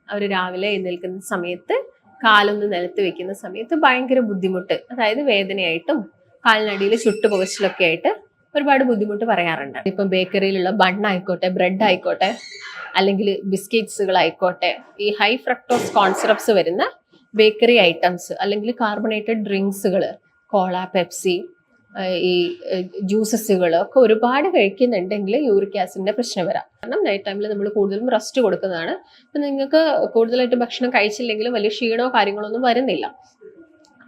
അവർ രാവിലെ എഴുന്നേൽക്കുന്ന സമയത്ത് കാലൊന്ന് നിലത്ത് വെക്കുന്ന സമയത്ത് ഭയങ്കര ബുദ്ധിമുട്ട്, അതായത് വേദനയായിട്ടും കാലിനടിയിൽ ചുട്ടുപുകച്ചിലൊക്കെ ആയിട്ട് ഒരുപാട് ബുദ്ധിമുട്ട് പറയാറുണ്ട്. ഇപ്പം ബേക്കറിയിലുള്ള ബണ്ണായിക്കോട്ടെ, ബ്രെഡ് ആയിക്കോട്ടെ, അല്ലെങ്കിൽ ബിസ്ക്കറ്റ്സുകൾ ആയിക്കോട്ടെ, ഈ ഹൈ ഫ്രക്ടോസ് കോൺസിറപ്സ് വരുന്ന ബേക്കറി ഐറ്റംസ് അല്ലെങ്കിൽ കാർബണേറ്റഡ് ഡ്രിങ്ക്സുകൾ, കോള, പെപ്സി, ഈ ജ്യൂസസുകൾ ഒക്കെ ഒരുപാട് കഴിക്കുന്നുണ്ടെങ്കിൽ യൂറിക് ആസിഡിന്റെ പ്രശ്നം വരാം. കാരണം നൈറ്റ് ടൈമിൽ നമ്മൾ കൂടുതലും റെസ്റ്റ് കൊടുക്കുന്നതാണ്. അപ്പം നിങ്ങൾക്ക് കൂടുതലായിട്ട് ഭക്ഷണം കഴിച്ചില്ലെങ്കിലും വലിയ ക്ഷീണമോ കാര്യങ്ങളോ ഒന്നും വരുന്നില്ല.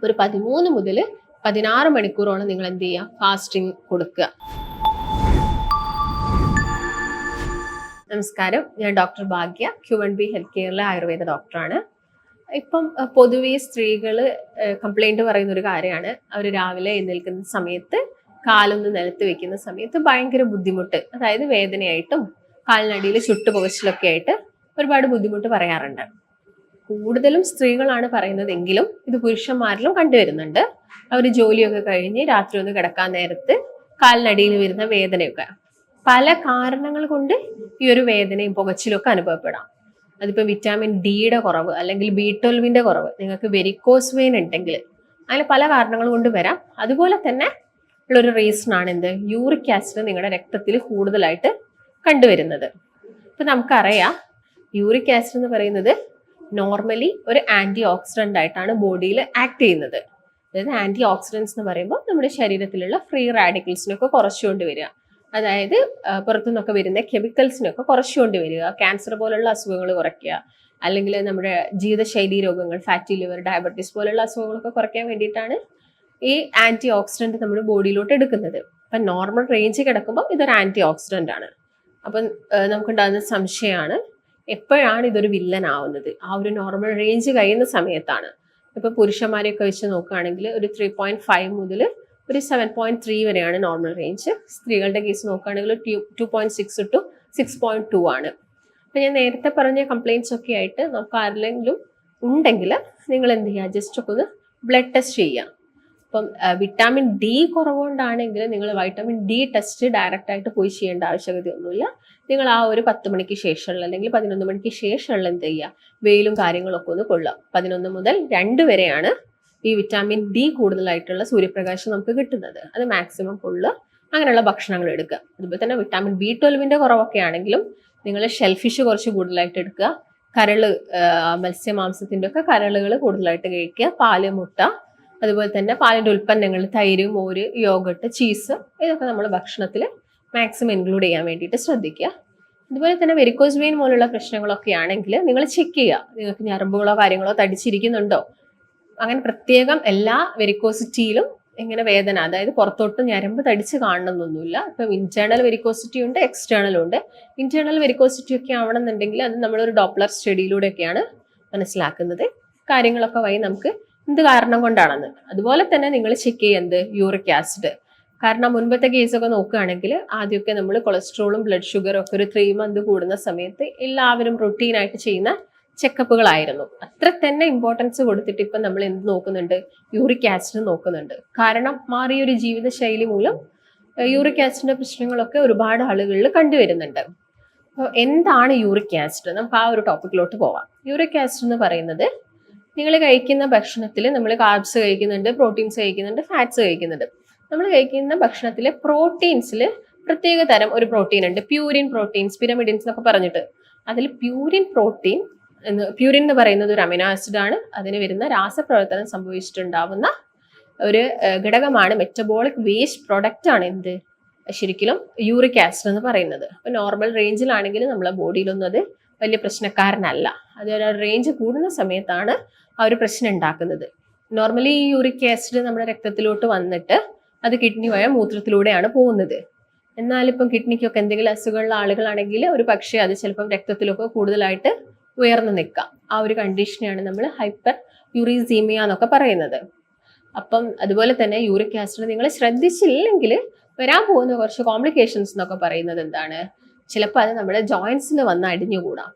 ഒരു 13 മുതൽ 16 മണിക്കൂറോളം നിങ്ങൾ എന്ത് ചെയ്യുക, ഫാസ്റ്റിംഗ് കൊടുക്കുക. നമസ്കാരം, ഞാൻ ഡോക്ടർ ഭാഗ്യ, Q1B ഹെൽത്ത് കെയറിലെ ആയുർവേദ ഡോക്ടറാണ്. ഇപ്പം പൊതുവെ സ്ത്രീകൾ കംപ്ലൈന്റ് പറയുന്ന ഒരു കാര്യമാണ്, അവർ രാവിലെ എഴുന്നേൽക്കുന്ന സമയത്ത് കാലൊന്ന് നിലത്ത് വെക്കുന്ന സമയത്ത് ഭയങ്കര ബുദ്ധിമുട്ട്, അതായത് വേദനയായിട്ടും കാലിനടിയിൽ ചുട്ടുപുകച്ചിലൊക്കെ ആയിട്ട് ഒരുപാട് ബുദ്ധിമുട്ട് പറയാറുണ്ട്. കൂടുതലും സ്ത്രീകളാണ് പറയുന്നതെങ്കിലും ഇത് പുരുഷന്മാരിലും കണ്ടുവരുന്നുണ്ട്. അവർ ജോലിയൊക്കെ കഴിഞ്ഞ് രാത്രി ഒന്ന് കിടക്കാൻ നേരത്ത് കാലിനടിയിൽ വരുന്ന വേദനയൊക്കെ പല കാരണങ്ങൾ കൊണ്ട് ഈ ഒരു വേദനയും പുകച്ചിലൊക്കെ അനുഭവപ്പെടാം. അതിപ്പോൾ വിറ്റാമിൻ ഡിയുടെ കുറവ് അല്ലെങ്കിൽ B12 കുറവ്, നിങ്ങൾക്ക് വെരിക്കോസ് വെയിൻ ഉണ്ടെങ്കിൽ അങ്ങനെ പല കാരണങ്ങൾ കൊണ്ട് വരാം. അതുപോലെ തന്നെ ഉള്ളൊരു റീസൺ ആണ് എന്ത്, യൂറിക് ആസിഡ് നിങ്ങളുടെ രക്തത്തിൽ കൂടുതലായിട്ട് കണ്ടുവരുന്നത്. ഇപ്പം നമുക്കറിയാം യൂറിക് ആസിഡ് എന്ന് പറയുന്നത് നോർമലി ഒരു ആന്റി ഓക്സിഡന്റ് ആയിട്ടാണ് ബോഡിയിൽ ആക്ട് ചെയ്യുന്നത്. അതായത് ആന്റി ഓക്സിഡൻസ് എന്ന് പറയുമ്പോൾ നമ്മുടെ ശരീരത്തിലുള്ള ഫ്രീ റാഡിക്കൽസിനൊക്കെ കുറച്ചുകൊണ്ട് വരിക, അതായത് പുറത്തുനിന്നൊക്കെ വരുന്ന കെമിക്കൽസിനൊക്കെ കുറച്ചുകൊണ്ട് വരിക, ക്യാൻസർ പോലുള്ള അസുഖങ്ങൾ കുറയ്ക്കുക, അല്ലെങ്കിൽ നമ്മുടെ ജീവിതശൈലി രോഗങ്ങൾ, ഫാറ്റി ലിവർ, ഡയബറ്റീസ് പോലുള്ള അസുഖങ്ങളൊക്കെ കുറയ്ക്കാൻ വേണ്ടിയിട്ടാണ് ഈ ആന്റി ഓക്സിഡന്റ് നമ്മുടെ ബോഡിയിലോട്ട് എടുക്കുന്നത്. അപ്പം നോർമൽ റേഞ്ച് കിടക്കുമ്പോൾ ഇതൊരു ആന്റി ഓക്സിഡന്റ് ആണ്. അപ്പം നമുക്കുണ്ടാകുന്ന സംശയമാണ് എപ്പോഴാണ് ഇതൊരു വില്ലൻ ആവുന്നത്. ആ ഒരു നോർമൽ റേഞ്ച് കഴിയുന്ന സമയത്താണ്. ഇപ്പൊ പുരുഷന്മാരെയൊക്കെ വെച്ച് നോക്കുകയാണെങ്കിൽ ഒരു 3.5 മുതൽ ഒരു 7.3 വരെയാണ് നോർമൽ റേഞ്ച്. സ്ത്രീകളുടെ കേസ് നോക്കുകയാണെങ്കിൽ 2.6 ടു 6.2 ആണ്. അപ്പൊ ഞാൻ നേരത്തെ പറഞ്ഞ കംപ്ലൈൻറ്റ്സ് ഒക്കെ ആയിട്ട് നമുക്ക് ആരെങ്കിലും ഉണ്ടെങ്കിൽ നിങ്ങൾ എന്ത് ചെയ്യുക, ജസ്റ്റ് ഒക്കെ ഒന്ന് ബ്ലഡ് ടെസ്റ്റ് ചെയ്യുക. അപ്പം വിറ്റാമിൻ ഡി കുറവുകൊണ്ടാണെങ്കിൽ നിങ്ങൾ വൈറ്റമിൻ ഡി ടെസ്റ്റ് ഡയറക്റ്റ് ആയിട്ട് പോയി ചെയ്യേണ്ട ആവശ്യകതയൊന്നുമില്ല. നിങ്ങൾ ആ ഒരു 10 മണിക്ക് ശേഷമുള്ള അല്ലെങ്കിൽ 11 മണിക്ക് ശേഷമുള്ള എന്ത് ചെയ്യുക, വെയിലും കാര്യങ്ങളൊക്കെ ഒന്ന് കൊള്ളുക. 11 മുതൽ 2 വരെയാണ് ഈ വിറ്റാമിൻ ഡി കൂടുതലായിട്ടുള്ള സൂര്യപ്രകാശം നമുക്ക് കിട്ടുന്നത്. അത് മാക്സിമം കൊള്ളുക, അങ്ങനെയുള്ള ഭക്ഷണങ്ങൾ എടുക്കുക. അതുപോലെ തന്നെ വിറ്റാമിൻ B12 കുറവൊക്കെ ആണെങ്കിലും നിങ്ങൾ ഷെൽഫിഷ് കുറച്ച് കൂടുതലായിട്ട് എടുക്കുക. കരള്, മത്സ്യമാംസത്തിൻ്റെ ഒക്കെ കരളുകൾ കൂടുതലായിട്ട് കഴിക്കുക. പാല്, മുട്ട, അതുപോലെ തന്നെ പാലിൻ്റെ ഉൽപ്പന്നങ്ങൾ, തൈര്, മോര്, യോഗട്ട്, ചീസ്, ഇതൊക്കെ നമ്മൾ ഭക്ഷണത്തിൽ മാക്സിമം ഇൻക്ലൂഡ് ചെയ്യാൻ വേണ്ടിയിട്ട് ശ്രദ്ധിക്കുക. അതുപോലെ തന്നെ വെരിക്കോസ് വെയിൻ പോലുള്ള പ്രശ്നങ്ങളൊക്കെ ആണെങ്കിൽ നിങ്ങൾ ചെക്ക് ചെയ്യുക, നിങ്ങൾക്ക് ഞരമ്പുകളോ കാര്യങ്ങളോ തടിച്ചിരിക്കുന്നുണ്ടോ. അങ്ങനെ പ്രത്യേകം എല്ലാ വെരിക്കോസിറ്റിയിലും ഇങ്ങനെ വേദന, അതായത് പുറത്തോട്ട് ഞരമ്പ് തടിച്ച് കാണണമെന്നൊന്നുമില്ല. ഇപ്പം ഇന്റേണൽ വെരിക്കോസിറ്റി ഉണ്ട്, എക്സ്റ്റേണലും ഉണ്ട്. ഇന്റേണൽ വെരിക്കോസിറ്റി ഒക്കെ ആവണമെന്നുണ്ടെങ്കിൽ അത് നമ്മളൊരു ഡോപ്ലർ സ്റ്റഡിയിലൂടെയൊക്കെയാണ് മനസ്സിലാക്കുന്നത്. കാര്യങ്ങളൊക്കെ വഴി നമുക്ക് എന്ത് കാരണം കൊണ്ടാണെന്ന്. അതുപോലെ തന്നെ നിങ്ങൾ ചെക്ക് ചെയ്യുന്നത് യൂറിക് ആസിഡ്. കാരണം മുൻപത്തെ കേസൊക്കെ നോക്കുകയാണെങ്കിൽ ആദ്യമൊക്കെ നമ്മൾ കൊളസ്ട്രോളും ബ്ലഡ് ഷുഗറും ഒക്കെ ഒരു 3 മന്ത് കൂടുന്ന സമയത്ത് എല്ലാവരും റൊട്ടീനായിട്ട് ചെയ്യുന്ന ചെക്കപ്പുകളായിരുന്നു. അത്ര തന്നെ ഇമ്പോർട്ടൻസ് കൊടുത്തിട്ട് ഇപ്പം നമ്മൾ എന്ത് നോക്കുന്നുണ്ട്, യൂറിക് ആസിഡ് നോക്കുന്നുണ്ട്. കാരണം മാറിയൊരു ജീവിതശൈലി മൂലം യൂറിക് ആസിഡിന്റെ പ്രശ്നങ്ങളൊക്കെ ഒരുപാട് ആളുകളിൽ കണ്ടുവരുന്നുണ്ട്. അപ്പോൾ എന്താണ് യൂറിക് ആസിഡ്, നമുക്ക് ആ ഒരു ടോപ്പിക്കിലോട്ട് പോവാം. യൂറിക് ആസിഡ് എന്ന് പറയുന്നത് നിങ്ങൾ കഴിക്കുന്ന ഭക്ഷണത്തിൽ നമ്മൾ കാർബ്സ് കഴിക്കുന്നുണ്ട്, പ്രോട്ടീൻസ് കഴിക്കുന്നുണ്ട്, ഫാറ്റ്സ് കഴിക്കുന്നുണ്ട്. നമ്മൾ കഴിക്കുന്ന ഭക്ഷണത്തിലെ പ്രോട്ടീൻസിൽ പ്രത്യേക തരം ഒരു പ്രോട്ടീൻ ഉണ്ട്, പ്യൂരിൻ പ്രോട്ടീൻസ്, പിരമിഡിൻസ് എന്നൊക്കെ പറഞ്ഞിട്ട്. അതിൽ പ്യൂരിൻ എന്ന് പറയുന്നത് ഒരു അമിനോ ആസിഡ് ആണ്. അതിന് വരുന്ന രാസപ്രവർത്തനം സംഭവിച്ചിട്ടുണ്ടാവുന്ന ഒരു ഘടകമാണ്, മെറ്റബോളിക് വേസ്റ്റ് പ്രൊഡക്റ്റ് ആണ് എന്ത്, ശരിക്കും യൂറിക് ആസിഡ് എന്ന് പറയുന്നത്. അപ്പോൾ നോർമൽ റേഞ്ചിലാണെങ്കിൽ നമ്മളെ ബോഡിയിലൊന്നും അത് വലിയ പ്രശ്നക്കാരനല്ല. അത് റേഞ്ച് കൂടുന്ന സമയത്താണ് ആ ഒരു പ്രശ്നം ഉണ്ടാക്കുന്നത്. നോർമലി ഈ യൂറിക് ആസിഡ് നമ്മുടെ രക്തത്തിലോട്ട് വന്നിട്ട് അത് കിഡ്നി വഴി മൂത്രത്തിലൂടെയാണ് പോകുന്നത്. എന്നാലിപ്പം കിഡ്നിക്കൊക്കെ എന്തെങ്കിലും അസുഖമുള്ള ആളുകളാണെങ്കിൽ ഒരു പക്ഷേ അത് ചിലപ്പം രക്തത്തിലൊക്കെ കൂടുതലായിട്ട് ഉയർന്നു നിൽക്കാം. ആ ഒരു കണ്ടീഷനെയാണ് നമ്മൾ ഹൈപ്പർ യൂറിസീമിയ എന്നൊക്കെ പറയുന്നത്. അപ്പം അതുപോലെ തന്നെ യൂറിക് ആസിഡ് നിങ്ങൾ ശ്രദ്ധിച്ചില്ലെങ്കിൽ വരാൻ പോകുന്ന കുറച്ച് കോംപ്ലിക്കേഷൻസ് എന്നൊക്കെ പറയുന്നത് എന്താണ്, ചിലപ്പോൾ അത് നമ്മുടെ ജോയിൻസിൽ വന്ന് അടിഞ്ഞുകൂടാം.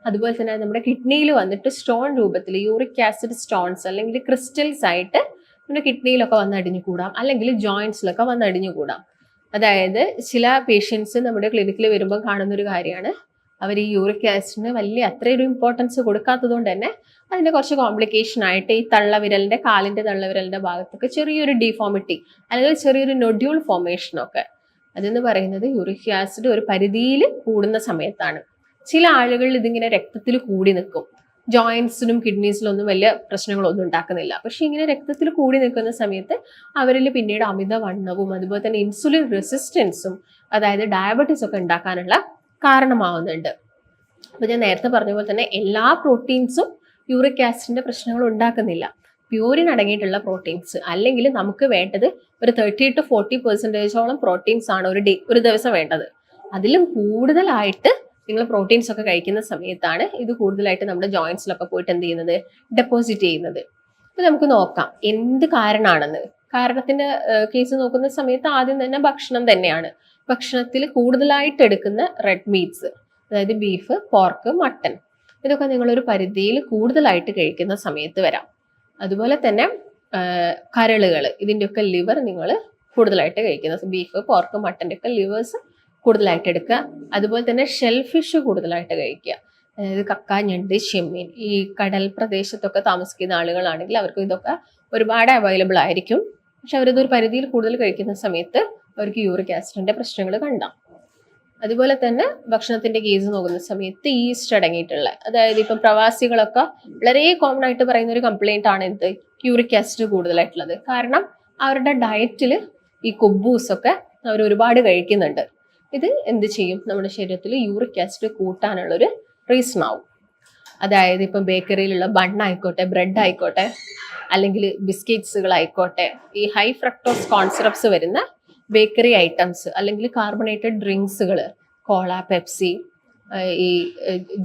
അതുപോലെ തന്നെ നമ്മുടെ കിഡ്നിയിൽ വന്നിട്ട് സ്റ്റോൺ രൂപത്തിൽ യൂറിക് ആസിഡ് സ്റ്റോൺസ് അല്ലെങ്കിൽ ക്രിസ്റ്റൽസ് ആയിട്ട് നമ്മുടെ കിഡ്നിയിലൊക്കെ വന്ന് അടിഞ്ഞുകൂടാം, അല്ലെങ്കിൽ ജോയിൻസിലൊക്കെ വന്ന് അടിഞ്ഞുകൂടാം. അതായത് ചില പേഷ്യൻസ് നമ്മുടെ ക്ലിനിക്കിൽ വരുമ്പോൾ കാണുന്നൊരു കാര്യമാണ്, അവർ ഈ യൂറിക് ആസിഡിന് വലിയ അത്രയൊരു ഇമ്പോർട്ടൻസ് കൊടുക്കാത്തത് കൊണ്ട് തന്നെ അതിന്റെ കുറച്ച് കോംപ്ലിക്കേഷൻ ആയിട്ട് ഈ തള്ളവിരലിന്റെ കാലിന്റെ തള്ളവിരലിന്റെ ഭാഗത്തൊക്കെ ചെറിയൊരു ഡിഫോമിറ്റി അല്ലെങ്കിൽ ചെറിയൊരു നൊഡ്യൂൾ ഫോർമേഷൻ ഒക്കെ, അതെന്ന് പറയുന്നത് യൂറിക് ആസിഡ് ഒരു പരിധിയിൽ കൂടുന്ന സമയത്താണ്. ചില ആളുകളിൽ ഇതിങ്ങനെ രക്തത്തിൽ കൂടി നിൽക്കും, ജോയിൻസിനും കിഡ്നീസിലും ഒന്നും വലിയ പ്രശ്നങ്ങളൊന്നും ഉണ്ടാക്കുന്നില്ല. പക്ഷെ ഇങ്ങനെ രക്തത്തിൽ കൂടി നിൽക്കുന്ന സമയത്ത് അവരിൽ പിന്നീട് അമിതവണ്ണവും അതുപോലെ തന്നെ ഇൻസുലിൻ റെസിസ്റ്റൻസും അതായത് ഡയബറ്റീസ് ഒക്കെ ഉണ്ടാക്കാനുള്ള കാരണമാവുന്നുണ്ട്. അപ്പൊ ഞാൻ നേരത്തെ പറഞ്ഞ പോലെ തന്നെ എല്ലാ പ്രോട്ടീൻസും യൂറിക് ആസിഡിന്റെ പ്രശ്നങ്ങൾ ഉണ്ടാക്കുന്നില്ല. പ്യൂരിൻ അടങ്ങിയിട്ടുള്ള പ്രോട്ടീൻസ്, അല്ലെങ്കിൽ നമുക്ക് വേണ്ടത് ഒരു 30 to 40% പ്രോട്ടീൻസ് ആണ് ഒരു ദിവസം വേണ്ടത്. അതിലും കൂടുതലായിട്ട് നിങ്ങൾ പ്രോട്ടീൻസ് ഒക്കെ കഴിക്കുന്ന സമയത്താണ് ഇത് കൂടുതലായിട്ട് നമ്മുടെ ജോയിൻസിലൊക്കെ പോയിട്ട് എന്ത് ചെയ്യുന്നത്, ഡെപ്പോസിറ്റ് ചെയ്യുന്നത്. അപ്പൊ നമുക്ക് നോക്കാം എന്ത് കാരണമാണെന്ന്. കാരണത്തിന്റെ കേസ് നോക്കുന്ന സമയത്ത് ആദ്യം തന്നെ ഭക്ഷണം തന്നെയാണ്. ഭക്ഷണത്തിൽ കൂടുതലായിട്ട് എടുക്കുന്ന റെഡ് മീറ്റ്സ്, അതായത് ബീഫ്, പോർക്ക്, മട്ടൺ, ഇതൊക്കെ നിങ്ങളൊരു പരിധിയിൽ കൂടുതലായിട്ട് കഴിക്കുന്ന സമയത്ത് വരാം. അതുപോലെ തന്നെ കരളുകൾ, ഇതിൻ്റെയൊക്കെ ലിവർ നിങ്ങൾ കൂടുതലായിട്ട് കഴിക്കുന്ന, ബീഫ്, പോർക്ക്, മട്ടൻ്റെ ഒക്കെ ലിവേഴ്സ് കൂടുതലായിട്ട് എടുക്കുക. അതുപോലെ തന്നെ ഷെൽ ഫിഷ് കൂടുതലായിട്ട് കഴിക്കുക, അതായത് കക്ക, ഞണ്ട്, ചെമ്മീൻ. ഈ കടൽ പ്രദേശത്തൊക്കെ താമസിക്കുന്ന ആളുകളാണെങ്കിൽ അവർക്ക് ഇതൊക്കെ ഒരുപാട് അവൈലബിൾ ആയിരിക്കും. പക്ഷെ അവരിതൊരു പരിധിയിൽ കൂടുതൽ കഴിക്കുന്ന സമയത്ത് അവർക്ക് യൂറിക് ആസിഡിന്റെ പ്രശ്നങ്ങൾ കണ്ടാം. അതുപോലെ തന്നെ ഭക്ഷണത്തിന്റെ കേസ് നോക്കുന്ന സമയത്ത് ഈസ്റ്റ് അടങ്ങിയിട്ടുള്ള, അതായത് ഇപ്പം പ്രവാസികളൊക്കെ വളരെ കോമൺ ആയിട്ട് പറയുന്ന ഒരു കംപ്ലൈന്റ് ആണ് എന്ത്, യൂറിക് ആസിഡ് കൂടുതലായിട്ടുള്ളത്. കാരണം അവരുടെ ഡയറ്റിൽ ഈ കുബൂസ് ഒക്കെ അവർ ഒരുപാട് കഴിക്കുന്നുണ്ട്. ഇത് എന്ത് ചെയ്യും, നമ്മുടെ ശരീരത്തിൽ യൂറിക് ആസിഡ് കൂട്ടാനുള്ളൊരു റീസൺ ആവും. അതായത് ഇപ്പം ബേക്കറിയിലുള്ള ബണ്ണായിക്കോട്ടെ, ബ്രെഡ് ആയിക്കോട്ടെ, അല്ലെങ്കിൽ ബിസ്ക്കറ്റ്സുകളായിക്കോട്ടെ, ഈ ഹൈ ഫ്രക്ടോസ് കോൺസിറപ്സ് വരുന്ന ബേക്കറി ഐറ്റംസ്, അല്ലെങ്കിൽ കാർബണേറ്റഡ് ഡ്രിങ്ക്സുകൾ, കോള, പെപ്സി, ഈ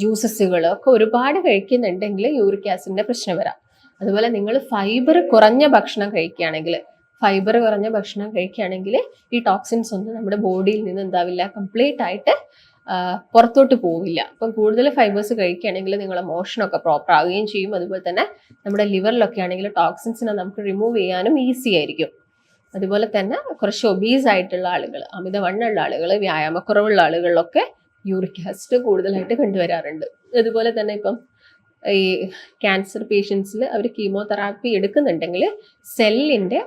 ജ്യൂസസുകൾ ഒക്കെ ഒരുപാട് കഴിക്കുന്നുണ്ടെങ്കിൽ യൂറിക് ആസിഡിന്റെ പ്രശ്നം വരാം. അതുപോലെ നിങ്ങൾ ഫൈബർ കുറഞ്ഞ ഭക്ഷണം കഴിക്കുകയാണെങ്കിൽ ഈ ടോക്സിൻസ് ഒന്നും നമ്മുടെ ബോഡിയിൽ നിന്ന് എന്താവില്ല, കംപ്ലീറ്റ് ആയിട്ട് പുറത്തോട്ട് പോവില്ല. അപ്പം കൂടുതൽ ഫൈബേഴ്സ് കഴിക്കുകയാണെങ്കിൽ നിങ്ങളെ മോഷനൊക്കെ പ്രോപ്പർ ആവുകയും ചെയ്യും. അതുപോലെ തന്നെ നമ്മുടെ ലിവറിലൊക്കെ ആണെങ്കിൽ ടോക്സിൻസിനെ നമുക്ക് റിമൂവ് ചെയ്യാനും ഈസി ആയിരിക്കും. അതുപോലെ തന്നെ കുറച്ച് ഒബീസ് ആയിട്ടുള്ള ആളുകൾ, അമിതവണ്ണമുള്ള ആളുകൾ, വ്യായാമക്കുറവുള്ള ആളുകളിലൊക്കെ യൂറിക് ആസിഡ് കൂടുതലായിട്ട് കണ്ടുവരാറുണ്ട്. അതുപോലെ തന്നെ ഇപ്പം ഈ ക്യാൻസർ പേഷ്യൻസിൽ അവർ കീമോതെറാപ്പി എടുക്കുന്നുണ്ടെങ്കിൽ സെല്ലിൻ്റെ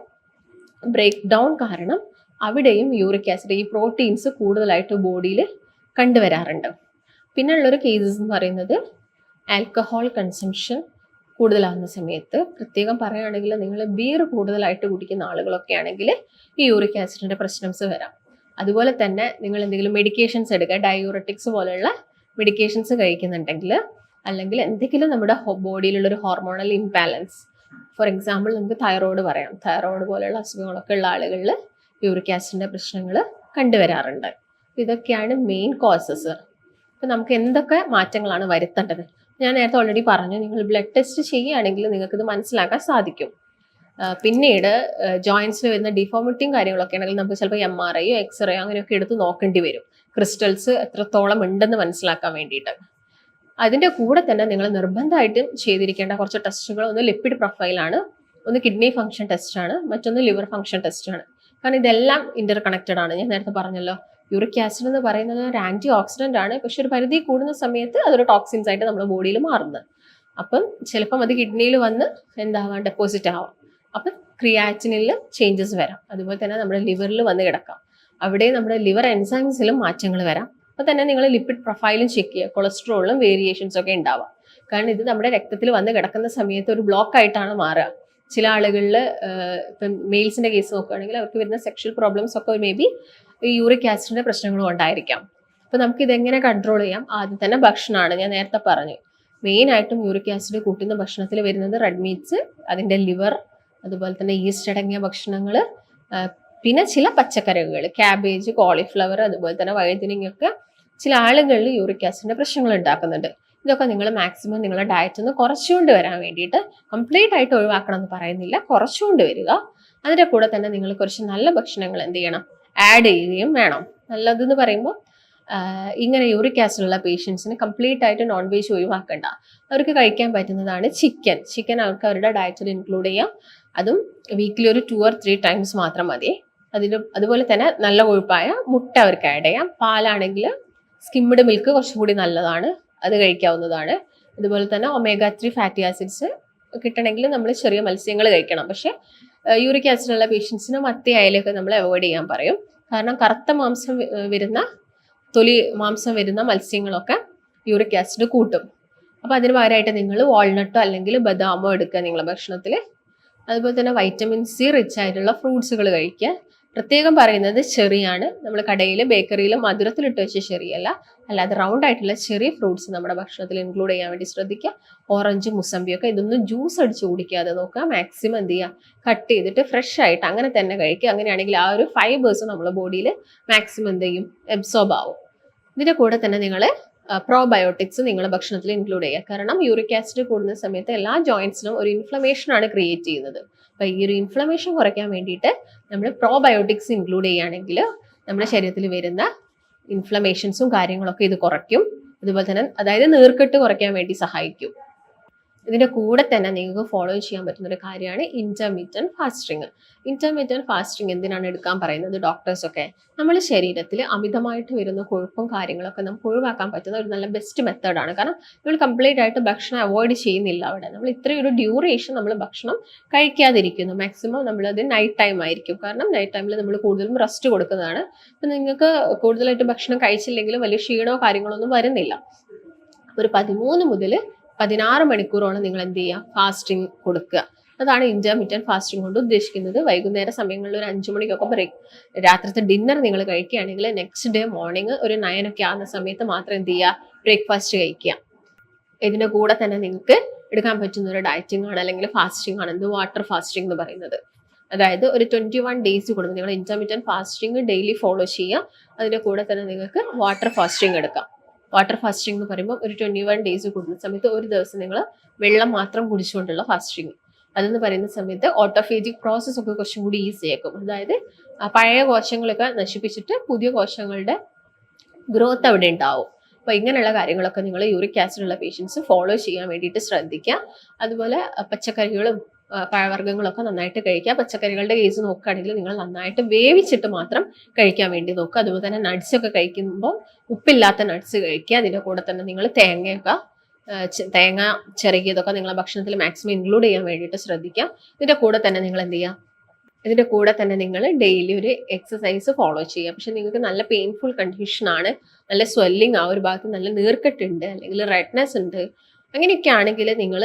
ബ്രേക്ക് ഡൗൺ കാരണം അവിടെയും യൂറിക് ആസിഡ്, ഈ പ്രോട്ടീൻസ് കൂടുതലായിട്ട് ബോഡിയിൽ കണ്ടുവരാറുണ്ട്. പിന്നെ ഉള്ളൊരു കേസസ് എന്ന് പറയുന്നത് ആൽക്കഹോൾ കൺസംഷൻ കൂടുതലാകുന്ന സമയത്ത്, പ്രത്യേകം പറയുകയാണെങ്കിൽ നിങ്ങൾ ബിയർ കൂടുതലായിട്ട് കുടിക്കുന്ന ആളുകളൊക്കെ ആണെങ്കിൽ ഈ യൂറിക് ആസിഡിന്റെ പ്രശ്നംസ് വരാം. അതുപോലെ തന്നെ നിങ്ങൾ എന്തെങ്കിലും മെഡിക്കേഷൻസ് എടുക്കുക, ഡയൂററ്റിക്സ് പോലെയുള്ള മെഡിക്കേഷൻസ് കഴിക്കുന്നുണ്ടെങ്കിൽ, അല്ലെങ്കിൽ എന്തെങ്കിലും നമ്മുടെ ബോഡിയിലുള്ളൊരു ഹോർമോണൽ ഇംബാലൻസ്, ഫോർ എക്സാമ്പിൾ നമുക്ക് തൈറോയ്ഡ് പറയാം, തൈറോയ്ഡ് പോലെയുള്ള അസുഖങ്ങളൊക്കെ ഉള്ള ആളുകളിൽ യൂറിക് ആസിഡിന്റെ പ്രശ്നങ്ങൾ കണ്ടുവരാറുണ്ട്. ഇതൊക്കെയാണ് മെയിൻ കോസസ്. അപ്പം നമുക്ക് എന്തൊക്കെ മാറ്റങ്ങളാണ് വരുത്തേണ്ടത്? ഞാൻ നേരത്തെ ഓൾറെഡി പറഞ്ഞു, നിങ്ങൾ ബ്ലഡ് ടെസ്റ്റ് ചെയ്യുകയാണെങ്കിൽ നിങ്ങൾക്ക് ഇത് മനസ്സിലാക്കാൻ സാധിക്കും. പിന്നീട് ജോയിൻസിൽ വരുന്ന ഡിഫോമിറ്റിയും കാര്യങ്ങളൊക്കെ ആണെങ്കിൽ നമുക്ക് ചിലപ്പോൾ MRI, എക്സ്റേ അങ്ങനെയൊക്കെ എടുത്ത് നോക്കേണ്ടി വരും, ക്രിസ്റ്റൽസ് എത്രത്തോളം ഉണ്ടെന്ന് മനസ്സിലാക്കാൻ വേണ്ടിയിട്ട്. അതിൻ്റെ കൂടെ തന്നെ നിങ്ങൾ നിർബന്ധമായിട്ടും ചെയ്തിരിക്കേണ്ട കുറച്ച് ടെസ്റ്റുകൾ, ഒന്ന് ലിപ്പിഡ് പ്രൊഫൈലാണ്, ഒന്ന് കിഡ്നി ഫംഗ്ഷൻ ടെസ്റ്റാണ്, മറ്റൊന്ന് ലിവർ ഫംഗ്ഷൻ ടെസ്റ്റാണ്. കാരണം ഇതെല്ലാം ഇന്റർ കണക്റ്റഡ് ആണ്. ഞാൻ നേരത്തെ പറഞ്ഞല്ലോ, യൂറിക് ആസിഡ് എന്ന് പറയുന്നത് ഒരു ആന്റി ഓക്സിഡന്റ് ആണ്, പക്ഷെ ഒരു പരിധി കൂടുന്ന സമയത്ത് അതൊരു ടോക്സിൻസ് ആയിട്ട് നമ്മുടെ ബോഡിയിൽ മാറുന്നത്. അപ്പം ചിലപ്പം അത് കിഡ്നിയിൽ വന്ന് എന്താവാം, ഡെപ്പോസിറ്റ് ആവാം. അപ്പം ക്രിയാറ്റിനിൽ ചേഞ്ചസ് വരാം. അതുപോലെ തന്നെ നമ്മുടെ ലിവറിൽ വന്ന് കിടക്കാം, അവിടെ നമ്മുടെ ലിവർ എൻസൈംസിലും മാറ്റങ്ങൾ വരാം. അപ്പം തന്നെ നിങ്ങൾ ലിപ്പിഡ് പ്രൊഫൈലും ചെക്ക് ചെയ്യുക, കൊളസ്ട്രോളിലും വേരിയേഷൻസ് ഒക്കെ ഉണ്ടാവാം. കാരണം ഇത് നമ്മുടെ രക്തത്തിൽ വന്ന് കിടക്കുന്ന സമയത്ത് ഒരു ബ്ലോക്ക് ആയിട്ടാണ് മാറുക. ചില ആളുകളിൽ ഇപ്പം മെയിൽസിന്റെ കേസ് നോക്കുകയാണെങ്കിൽ അവർക്ക് വരുന്ന സെക്ഷൽ പ്രോബ്ലംസ് ഒക്കെ മേ ബി ഈ യൂറിക് ആസിഡിന്റെ പ്രശ്നങ്ങളും ഉണ്ടായിരിക്കാം. അപ്പോൾ നമുക്ക് ഇതെങ്ങനെ കൺട്രോൾ ചെയ്യാം? ആദ്യം തന്നെ ഭക്ഷണമാണ്. ഞാൻ നേരത്തെ പറഞ്ഞു, മെയിനായിട്ടും യൂറിക് ആസിഡ് കൂട്ടുന്ന ഭക്ഷണത്തിൽ വരുന്നത് റെഡ് മീറ്റ്സ്, അതിൻ്റെ ലിവർ, അതുപോലെ തന്നെ ഈസ്റ്റ് അടങ്ങിയ ഭക്ഷണങ്ങൾ, പിന്നെ ചില പച്ചക്കറികൾ, ക്യാബേജ്, കോളിഫ്ലവർ, അതുപോലെ തന്നെ വഴുതനങ്ങയൊക്കെ ചില ആളുകളിൽ യൂറിക് ആസിഡിന്റെ പ്രശ്നങ്ങൾ ഉണ്ടാക്കുന്നുണ്ട്. ഇതൊക്കെ നിങ്ങൾ മാക്സിമം നിങ്ങളുടെ ഡയറ്റിൽ നിന്ന് കുറച്ചുകൊണ്ട് വരാൻ വേണ്ടിയിട്ട്, കംപ്ലീറ്റ് ആയിട്ട് ഒഴിവാക്കണം എന്ന് പറയുന്നില്ല, കുറച്ചുകൊണ്ട് വരിക. അതിൻ്റെ കൂടെ തന്നെ നിങ്ങൾ കുറച്ച് നല്ല ഭക്ഷണങ്ങൾ എന്ത് ചെയ്യണം, ആഡ് ചെയ്യുകയും വേണം. നല്ലതെന്ന് പറയുമ്പോൾ ഇങ്ങനെ യൂറിക് ആസിഡ് ഉള്ള പേഷ്യൻസിന് കംപ്ലീറ്റ് ആയിട്ട് നോൺ വെജ് ഒഴിവാക്കണ്ട. അവർക്ക് കഴിക്കാൻ പറ്റുന്നതാണ് ചിക്കൻ അവർക്ക് അവരുടെ ഡയറ്റിൽ ഇൻക്ലൂഡ് ചെയ്യാം. അതും വീക്കിലി ഒരു 2 or 3 ടൈംസ് മാത്രം മതി. അതുപോലെ തന്നെ നല്ല കൊഴുപ്പായ മുട്ട അവർക്ക് ആഡ് ചെയ്യാം. പാലാണെങ്കിൽ സ്കിംഡ് മിൽക്ക് കുറച്ചും കൂടി നല്ലതാണ്, അത് കഴിക്കാവുന്നതാണ്. അതുപോലെ തന്നെ omega-3 ഫാറ്റി ആസിഡ്സ് കിട്ടണമെങ്കിൽ നമ്മൾ ചെറിയ മത്സ്യങ്ങൾ കഴിക്കണം. പക്ഷേ യൂറിക് ആസിഡ് ഉള്ള പേഷ്യൻസിന് മത്തി അയലൊക്കെ നമ്മൾ അവോയ്ഡ് ചെയ്യാൻ പറയും. കാരണം കറുത്ത മാംസം വരുന്ന മാംസം വരുന്ന മത്സ്യങ്ങളൊക്കെ യൂറിക് ആസിഡ് കൂട്ടും. അപ്പോൾ അതിന് പകരമായിട്ട് നിങ്ങൾ വാൾനട്ടോ അല്ലെങ്കിൽ ബദാമോ എടുക്കുക നിങ്ങളുടെ ഭക്ഷണത്തിൽ. അതുപോലെ തന്നെ വൈറ്റമിൻ സി റിച്ച് ആയിട്ടുള്ള ഫ്രൂട്ട്സുകൾ കഴിക്കുക. പ്രത്യേകം പറയുന്നത് ചെറിയാണ്. നമ്മൾ കടയിൽ ബേക്കറിയിൽ മധുരത്തിലിട്ട് വെച്ച ചെറിയല്ല, അല്ലാതെ റൗണ്ട് ആയിട്ടുള്ള ചെറിയ ഫ്രൂട്ട്സ് നമ്മുടെ ഭക്ഷണത്തിൽ ഇൻക്ലൂഡ് ചെയ്യാൻ വേണ്ടി ശ്രദ്ധിക്കുക. ഓറഞ്ച്, മുസമ്പിയൊക്കെ ഇതൊന്നും ജ്യൂസ് അടിച്ച് കുടിക്കാതെ നോക്കുക. മാക്സിമം എന്ത് ചെയ്യുക, കട്ട് ചെയ്തിട്ട് ഫ്രഷ് ആയിട്ട് അങ്ങനെ തന്നെ കഴിക്കുക. അങ്ങനെയാണെങ്കിൽ ആ ഒരു ഫൈബേഴ്സ് നമ്മുടെ ബോഡിയിൽ മാക്സിമം എന്ത് ചെയ്യും, എബ്സോർബ് ആവും. ഇതിൻ്റെ കൂടെ തന്നെ നിങ്ങൾ പ്രോബയോട്ടിക്സ് നിങ്ങളുടെ ഭക്ഷണത്തിൽ ഇൻക്ലൂഡ് ചെയ്യുക. കാരണം യൂറിക് ആസിഡ് കൂടുന്ന സമയത്ത് എല്ലാ ജോയിൻസിനും ഒരു ഇൻഫ്ലമേഷനാണ് ക്രിയേറ്റ് ചെയ്യുന്നത്. അപ്പോൾ ഈ ഒരു ഇൻഫ്ലമേഷൻ കുറയ്ക്കാൻ വേണ്ടിയിട്ട് നമ്മൾ പ്രോബയോട്ടിക്സ് ഇൻക്ലൂഡ് ചെയ്യുകയാണെങ്കിൽ നമ്മുടെ ശരീരത്തിൽ വരുന്ന ഇൻഫ്ലമേഷൻസും കാര്യങ്ങളൊക്കെ ഇത് കുറയ്ക്കും. അതുപോലെ തന്നെ അതായത് നീർക്കെട്ട് കുറയ്ക്കാൻ വേണ്ടി സഹായിക്കും. ഇതിൻ്റെ കൂടെ തന്നെ നിങ്ങൾക്ക് ഫോളോ ചെയ്യാൻ പറ്റുന്ന ഒരു കാര്യമാണ് ഇന്റർമീഡിയന്റ് ഫാസ്റ്റിംഗ്. ഇന്റർമീഡിയന്റ് ഫാസ്റ്റിംഗ് എന്തിനാണ് എടുക്കാൻ പറയുന്നത് ഡോക്ടേഴ്സൊക്കെ? നമ്മുടെ ശരീരത്തിൽ അമിതമായിട്ട് വരുന്ന കൊഴുപ്പും കാര്യങ്ങളൊക്കെ നമുക്ക് ഒഴിവാക്കാൻ പറ്റുന്ന ഒരു നല്ല ബെസ്റ്റ് മെത്തേഡാണ്. കാരണം നമ്മൾ കംപ്ലീറ്റ് ആയിട്ട് ഭക്ഷണം അവോയ്ഡ് ചെയ്യുന്നില്ല. അവിടെ നമ്മൾ ഇത്രയും ഒരു ഡ്യൂറേഷൻ നമ്മൾ ഭക്ഷണം കഴിക്കാതിരിക്കുന്നു. മാക്സിമം നമ്മളത് നൈറ്റ് ടൈം ആയിരിക്കും. കാരണം നൈറ്റ് ടൈമിൽ നമ്മൾ കൂടുതലും റെസ്റ്റ് കൊടുക്കുന്നതാണ്. അപ്പം നിങ്ങൾക്ക് കൂടുതലായിട്ട് ഭക്ഷണം കഴിച്ചില്ലെങ്കിലും വലിയ ക്ഷീണമോ കാര്യങ്ങളോ ഒന്നും വരുന്നില്ല. ഒരു 13 മുതൽ 16 മണിക്കൂറോളം നിങ്ങൾ എന്ത് ചെയ്യുക, ഫാസ്റ്റിംഗ് കൊടുക്കുക. അതാണ് ഇന്റർമീഡിയന്റ് ഫാസ്റ്റിംഗ് കൊണ്ട് ഉദ്ദേശിക്കുന്നത്. വൈകുന്നേര സമയങ്ങളിൽ ഒരു 5 മണിക്കൊക്കെ ബ്രേക്ക്, രാത്രിത്തെ ഡിന്നർ നിങ്ങൾ കഴിക്കുകയാണെങ്കിൽ നെക്സ്റ്റ് ഡേ മോർണിംഗ് ഒരു 9 ഒക്കെ ആകുന്ന സമയത്ത് മാത്രം എന്ത് ചെയ്യുക, ബ്രേക്ക്ഫാസ്റ്റ് കഴിക്കുക. ഇതിൻ്റെ കൂടെ തന്നെ നിങ്ങൾക്ക് എടുക്കാൻ പറ്റുന്ന ഒരു ഡയറ്റിംഗ് ആണ് അല്ലെങ്കിൽ ഫാസ്റ്റിംഗ് ആണ് എന്ത് വാട്ടർ ഫാസ്റ്റിംഗ് എന്ന് പറയുന്നത്. അതായത് ഒരു 21 ഡേയ്സ് കൂടുമ്പോൾ നിങ്ങൾ ഇന്റർമീഡിയന്റ് ഫാസ്റ്റിംഗ് ഡെയിലി ഫോളോ ചെയ്യുക. അതിൻ്റെ കൂടെ തന്നെ നിങ്ങൾക്ക് വാട്ടർ ഫാസ്റ്റിംഗ് എടുക്കാം. വാട്ടർ ഫാസ്റ്റിംഗ് എന്ന് പറയുമ്പോൾ ഒരു 21 ഡേയ്സ് കൂടുന്ന സമയത്ത് ഒരു ദിവസം നിങ്ങൾ വെള്ളം മാത്രം കുടിച്ചുകൊണ്ടുള്ള ഫാസ്റ്റിംഗ്. അതെന്ന് പറയുന്ന സമയത്ത് ഓട്ടോഫേജിക് പ്രോസസ്സ് ഒക്കെ കുറച്ചും കൂടി ഈസി ആക്കും. അതായത് പഴയ കോശങ്ങളൊക്കെ നശിപ്പിച്ചിട്ട് പുതിയ കോശങ്ങളുടെ ഗ്രോത്ത് അവിടെ ഉണ്ടാവും. അപ്പോൾ ഇങ്ങനെയുള്ള കാര്യങ്ങളൊക്കെ നിങ്ങൾ യൂറിക് ആസിഡ് ഉള്ള പേഷ്യൻസ് ഫോളോ ചെയ്യാൻ വേണ്ടിയിട്ട് ശ്രദ്ധിക്കുക. അതുപോലെ പച്ചക്കറികളും പഴവർഗ്ഗങ്ങളൊക്കെ നന്നായിട്ട് കഴിക്കുക. പച്ചക്കറികളുടെ കേസ് നോക്കുകയാണെങ്കിൽ നിങ്ങൾ നന്നായിട്ട് വേവിച്ചിട്ട് മാത്രം കഴിക്കാൻ വേണ്ടി നോക്കുക. അതുപോലെ തന്നെ നട്ട്സ് ഒക്കെ കഴിക്കുമ്പോൾ ഉപ്പില്ലാത്ത നട്ട്സ് കഴിക്കുക. അതിൻ്റെ കൂടെ തന്നെ നിങ്ങൾ തേങ്ങ ചിരകിയതൊക്കെ നിങ്ങളെ ഭക്ഷണത്തിൽ മാക്സിമം ഇൻക്ലൂഡ് ചെയ്യാൻ വേണ്ടിയിട്ട് ശ്രദ്ധിക്കുക. ഇതിൻ്റെ കൂടെ തന്നെ നിങ്ങൾ എന്ത് ചെയ്യുക, ഇതിൻ്റെ കൂടെ തന്നെ നിങ്ങൾ ഡെയിലി ഒരു എക്സസൈസ് ഫോളോ ചെയ്യുക. പക്ഷെ നിങ്ങൾക്ക് നല്ല പെയിൻഫുൾ കണ്ടീഷനാണ്, നല്ല സ്വെല്ലിങ്, ആ ഒരു ഭാഗത്ത് നല്ല നീർക്കെട്ടുണ്ട് അല്ലെങ്കിൽ റെഡ്നെസ് ഉണ്ട്, അങ്ങനെയൊക്കെ ആണെങ്കിൽ നിങ്ങൾ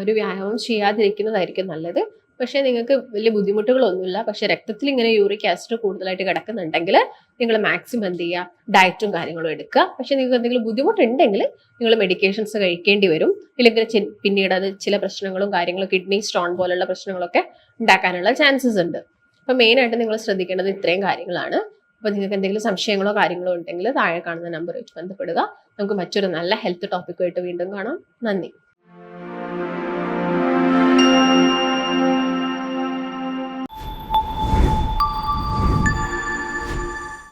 ഒരു വ്യായാമം ചെയ്യാതിരിക്കുന്നതായിരിക്കും നല്ലത്. പക്ഷേ നിങ്ങൾക്ക് വലിയ ബുദ്ധിമുട്ടുകളൊന്നുമില്ല, പക്ഷേ രക്തത്തിൽ ഇങ്ങനെ യൂറിക് ആസിഡ് കൂടുതലായിട്ട് കിടക്കുന്നുണ്ടെങ്കിൽ നിങ്ങൾ മാക്സിമം എന്ത് ചെയ്യുക, ഡയറ്റും കാര്യങ്ങളും എടുക്കുക. പക്ഷേ നിങ്ങൾക്ക് എന്തെങ്കിലും ബുദ്ധിമുട്ടുണ്ടെങ്കിൽ നിങ്ങൾ മെഡിക്കേഷൻസ് കഴിക്കേണ്ടി വരും. ഇല്ലെങ്കിൽ പിന്നീട് അത് ചില പ്രശ്നങ്ങളും കാര്യങ്ങളും കിഡ്നി സ്റ്റോൺ പോലുള്ള പ്രശ്നങ്ങളൊക്കെ ഉണ്ടാക്കാനുള്ള ചാൻസസ് ഉണ്ട്. അപ്പം മെയിനായിട്ട് നിങ്ങൾ ശ്രദ്ധിക്കേണ്ടത് ഇത്രയും കാര്യങ്ങളാണ്. അപ്പോൾ നിങ്ങൾക്ക് എന്തെങ്കിലും സംശയങ്ങളോ കാര്യങ്ങളോ ഉണ്ടെങ്കിൽ താഴെ കാണുന്ന നമ്പറുമായിട്ട് ബന്ധപ്പെടുക. നമുക്ക് മറ്റൊരു നല്ല ഹെൽത്ത് ടോപ്പിക്കുമായിട്ട് വീണ്ടും കാണാം. നന്ദി.